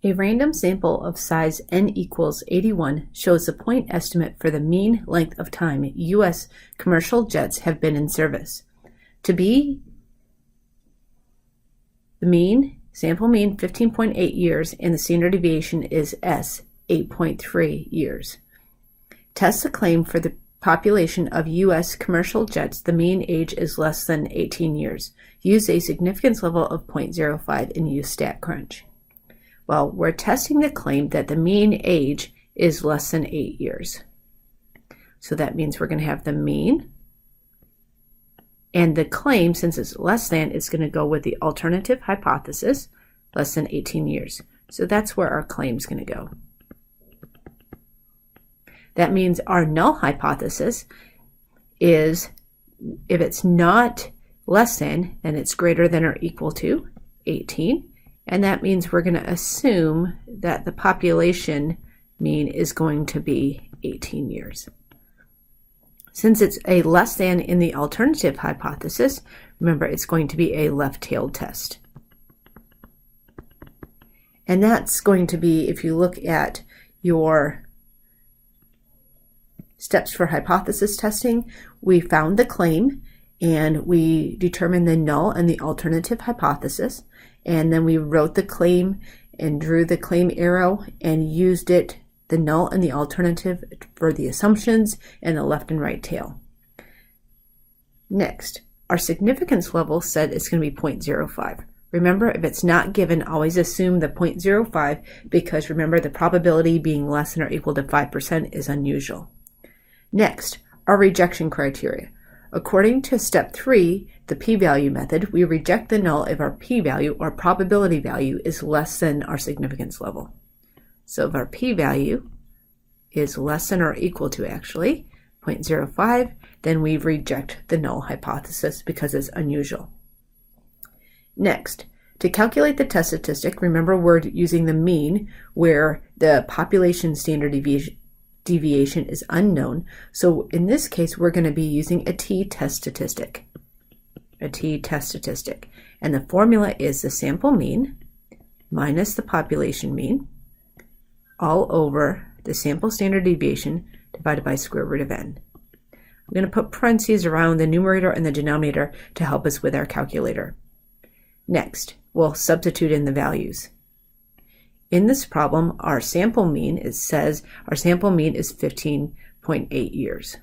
A random sample of size n equals 81 shows the point estimate for the mean length of time U.S. commercial jets have been in service. To be the sample mean 15.8 years, and the standard deviation is S, 8.3 years. Test the claim for the population of U.S. commercial jets. The mean age is less than 18 years. Use a significance level of 0.05 and use StatCrunch. Well, we're testing the claim that the mean age is less than 8 years. So that means we're going to have the mean, and the claim, since it's less than, is going to go with the alternative hypothesis, less than 18 years. So that's where our claim is going to go. That means our null hypothesis is, if it's not less than, then it's greater than or equal to 18. And that means we're going to assume that the population mean is going to be 18 years. Since it's a less than in the alternative hypothesis, remember it's going to be a left-tailed test. And that's going to be, if you look at your steps for hypothesis testing, we found the claim and we determined the null and the alternative hypothesis. And then we wrote the claim and drew the claim arrow and used it, the null and the alternative, for the assumptions and the left and right tail. Next, our significance level said it's going to be 0.05. Remember, if it's not given, always assume the 0.05, because remember, the probability being less than or equal to 5% is unusual. Next, our rejection criteria. According to step 3, the p-value method, we reject the null if our p-value or probability value is less than our significance level. So if our p-value is less than or equal to, actually, 0.05, then we reject the null hypothesis because it's unusual. Next, to calculate the test statistic, remember we're using the mean where the population standard deviation is unknown. So in this case, we're going to be using a t-test statistic. And the formula is the sample mean minus the population mean all over the sample standard deviation divided by square root of n. I'm going to put parentheses around the numerator and the denominator to help us with our calculator. Next, we'll substitute in the values. In this problem, our sample mean, it says our sample mean is 15.8 years.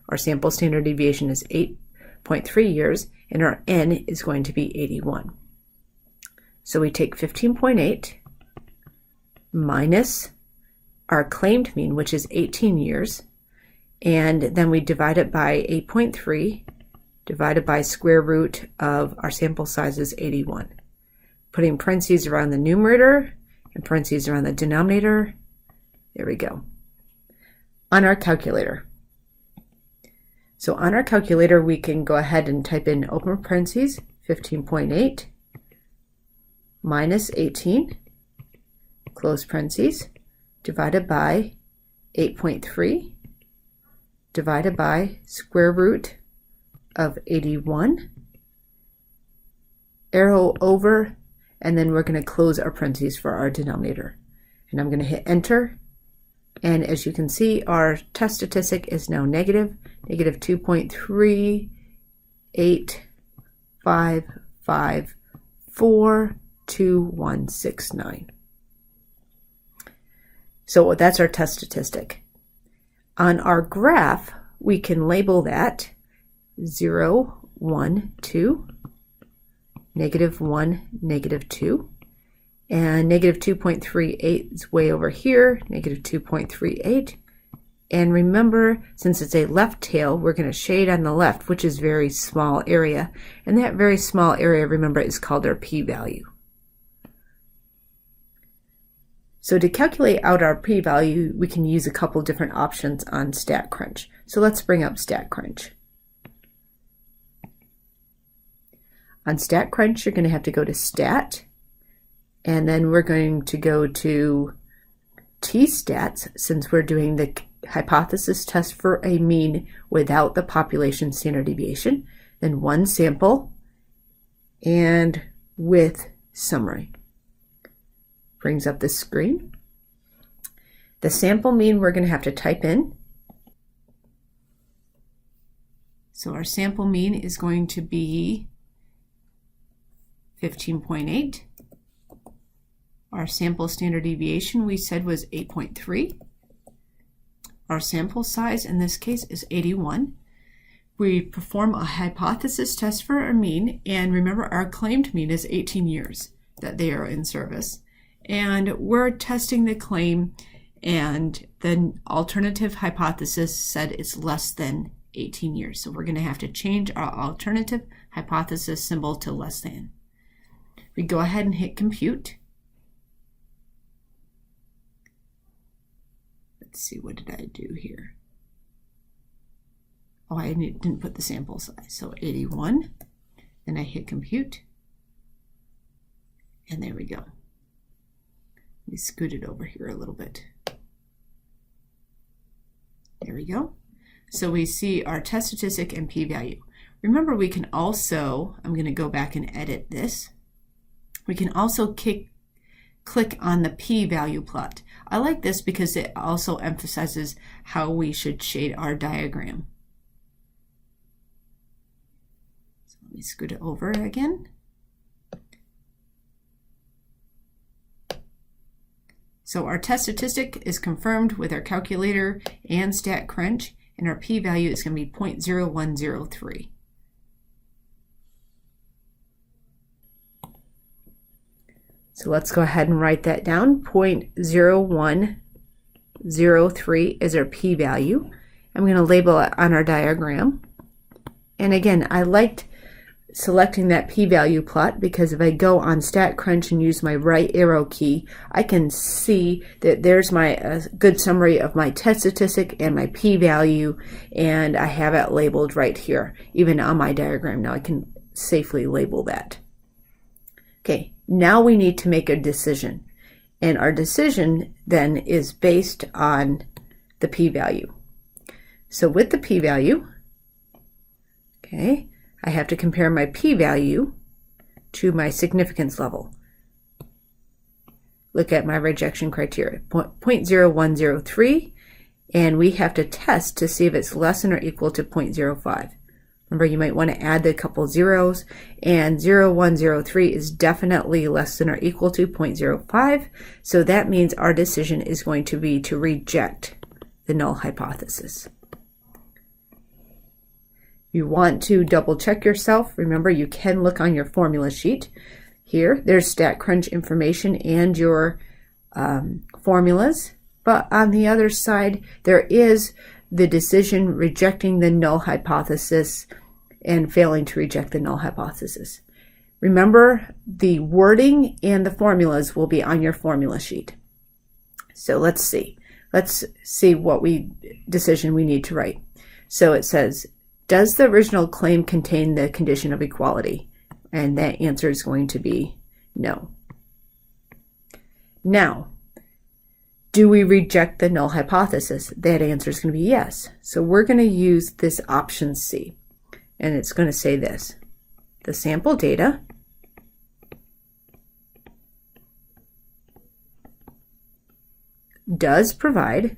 Our sample standard deviation is 8.3 years, and our n is going to be 81. So we take 15.8 minus our claimed mean, which is 18 years, and then we divide it by 8.3 divided by square root of our sample size is 81. Putting parentheses around the numerator and parentheses around the denominator. There we go. On our calculator. So on our calculator, we can go ahead and type in open parentheses 15.8 minus 18, close parentheses, divided by 8.3 divided by square root of 81, arrow over, and then we're going to close our parentheses for our denominator. And I'm going to hit enter. And as you can see, our test statistic is now negative 2.385542169. So that's our test statistic. On our graph, we can label that 0, 1, 2, negative 1, negative 2, and negative 2.38 is way over here, negative 2.38. And remember, since it's a left tail, we're going to shade on the left, which is very small area. And that very small area, remember, is called our p-value. So to calculate out our p-value, we can use a couple different options on StatCrunch. So let's bring up StatCrunch. On StatCrunch, you're going to have to go to Stat, and then we're going to go to T-Stats, since we're doing the hypothesis test for a mean without the population standard deviation, then one sample, and with summary. Brings up this screen. The sample mean we're going to have to type in. So our sample mean is going to be 15.8. Our sample standard deviation we said was 8.3. Our sample size in this case is 81. We perform a hypothesis test for our mean, and remember our claimed mean is 18 years that they are in service. And we're testing the claim, and the alternative hypothesis said it's less than 18 years. So we're going to have to change our alternative hypothesis symbol to less than. We go ahead and hit compute. Let's see, what did I do here? Oh, I didn't put the sample size. So 81. Then I hit compute. And there we go. Let me scoot it over here a little bit. There we go. So we see our test statistic and p-value. Remember, we can also, I'm going to go back and edit this. We can also click on the p-value plot. I like this because it also emphasizes how we should shade our diagram. So let me scoot it over again. So our test statistic is confirmed with our calculator and StatCrunch, and our p-value is going to be 0.0103. So let's go ahead and write that down. 0.0103 is our p-value. I'm going to label it on our diagram. And again, I liked selecting that p-value plot because if I go on StatCrunch and use my right arrow key, I can see that there's my good summary of my test statistic and my p-value, and I have it labeled right here, even on my diagram. Now I can safely label that. Okay, now we need to make a decision, and our decision then is based on the p-value. So with the p-value, okay, I have to compare my p-value to my significance level. Look at my rejection criteria, 0.0103, and we have to test to see if it's less than or equal to 0.05. Remember, you might want to add the couple zeros, and 0.0103 is definitely less than or equal to 0.05, so that means our decision is going to be to reject the null hypothesis. You want to double check yourself. Remember, you can look on your formula sheet. Here, there's StatCrunch information and your formulas, but on the other side, there is the decision rejecting the null hypothesis and failing to reject the null hypothesis. Remember, the wording and the formulas will be on your formula sheet. So let's see. Let's see what decision we need to write. So it says, does the original claim contain the condition of equality? And that answer is going to be no. Now, do we reject the null hypothesis? That answer is going to be yes. So we're going to use this option C, and it's going to say this: the sample data does provide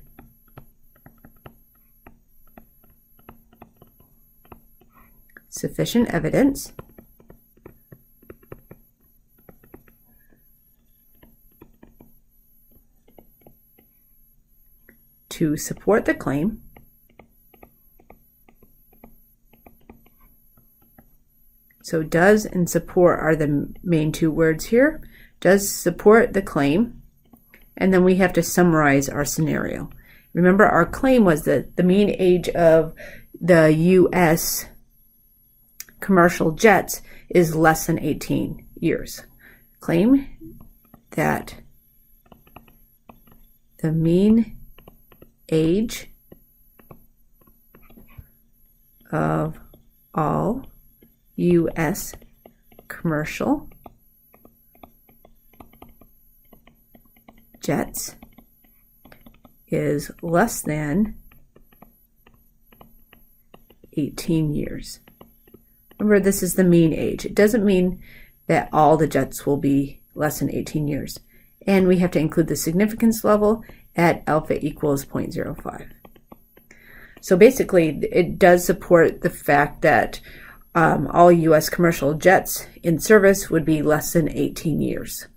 sufficient evidence to support the claim So does and support are the main two words here. Does support the claim, and then we have to summarize our scenario. Remember, our claim was that the mean age of the U.S. commercial jets is less than 18 years. Claim that the mean age of all U.S. commercial jets is less than 18 years. Remember, this is the mean age. It doesn't mean that all the jets will be less than 18 years. and we have to include the significance level at alpha equals 0.05. So basically, it does support the fact that all U.S. commercial jets in service would be less than 18 years.